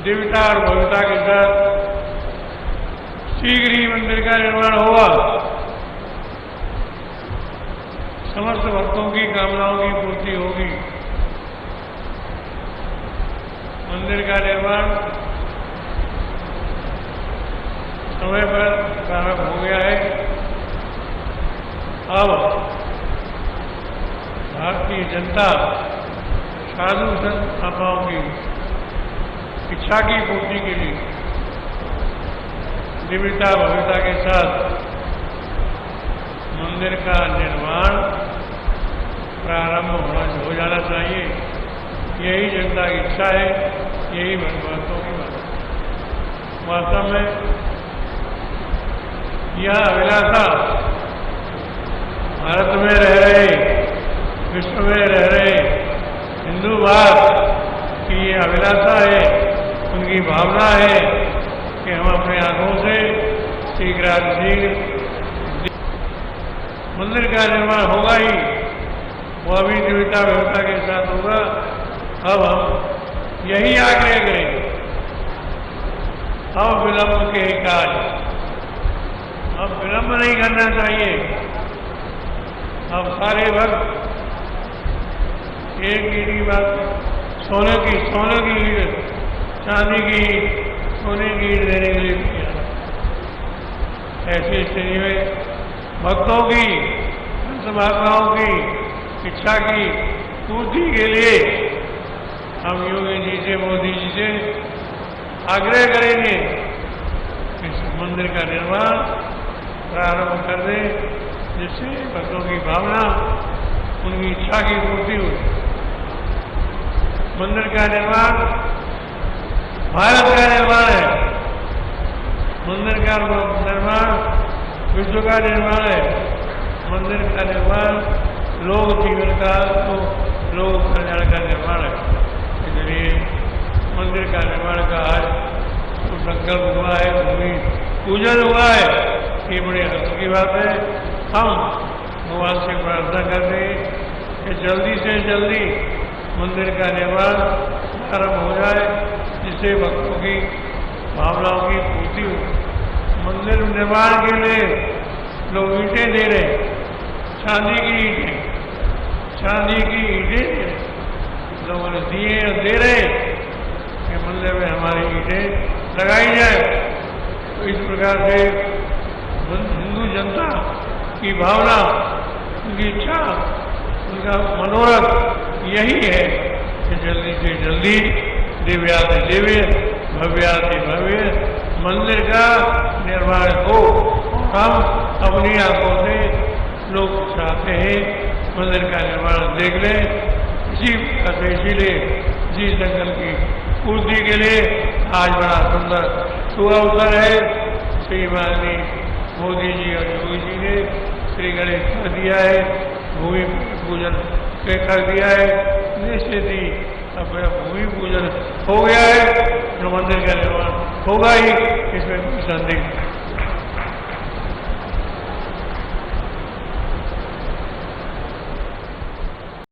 दिव्यता और भव्यता के साथ शीघ्र ही मंदिर का निर्माण होगा। समस्त भक्तों की कामनाओं की पूर्ति होगी। मंदिर का निर्माण समय पर प्रारंभ हो गया है। अब भारतीय जनता साधु संत महात्माओं की इच्छा की पूर्ति के लिए दिव्यता भव्यता के साथ मंदिर का निर्माण प्रारंभ हो जाना चाहिए। यही जनता की इच्छा है, यही भक्तों की बात है। वास्तव में यह अभिलाषा भारत में रह रहे, विश्व में रह रहे हिंदू भाव की ये अभिलाषा है, उनकी भावना है कि हम अपने आंखों से शीघ्रातिशीघ्र मंदिर का निर्माण होगा ही, वह भी दिव्यता व्यवस्था के साथ होगा। अब हम यही आग्रह करेंगे, अब विलंब के काज, अब विलंब नहीं करना चाहिए। अब सारे भक्त एक ही बात, सोने की ईंट, चांदी की सोने की ईंट देने के लिए किया। ऐसी स्थिति में भक्तों की, संत महात्माओं की इच्छा की पूर्ति के लिए हम योगी जी से, मोदी जी से आग्रह करेंगे इस मंदिर का निर्माण प्रारंभ कर दें, जिससे भक्तों की भावना, उनकी इच्छा की पूर्ति हो। मंदिर का निर्माण भारत का निर्माण है, मंदिर का निर्माण विश्व का निर्माण है। मंदिर का निर्माण लोक जीवन का, तो लोक कल्याण का निर्माण है। इसलिए मंदिर का निर्माण का आज तो संकल्प हुआ है, भूमि पूजन हुआ है, ये बड़ी हर्ष की बात है। हम भगवान से प्रार्थना करते हैं कि जल्दी से जल्दी मंदिर का निर्माण प्रारंभ हो जाए, जिससे भक्तों की भावनाओं की पूर्ति हो। मंदिर निर्माण के लिए लोग ईंटें दे रहे, चांदी की ईंटें, चांदी की ईंटें लोगों ने दिए और दे रहे कि मंदिर में हमारी ईंटें लगाई जाए। तो इस प्रकार से हिंदू जनता की भावना, उनकी इच्छा, उनका मनोरथ यही है कि जल्दी से जल्दी दिव्याति दिव्य, भव्याति भव्य मंदिर का निर्माण हो। हम अपनी आंखों से लोग चाहते हैं मंदिर का निर्माण देख लें। इसी इसीलिए जी संकल्प की पूर्ति के लिए आज बड़ा सुंदर शुभ अवसर है। श्री माननीय मोदी जी और योगी जी ने श्री गणेश कर दिया है, भूमि पूजन कर दिया है, निश्चित ही अपना भूमि पूजन हो गया है, मंदिर का निर्माण होगा ही, इसमें कोई संदेह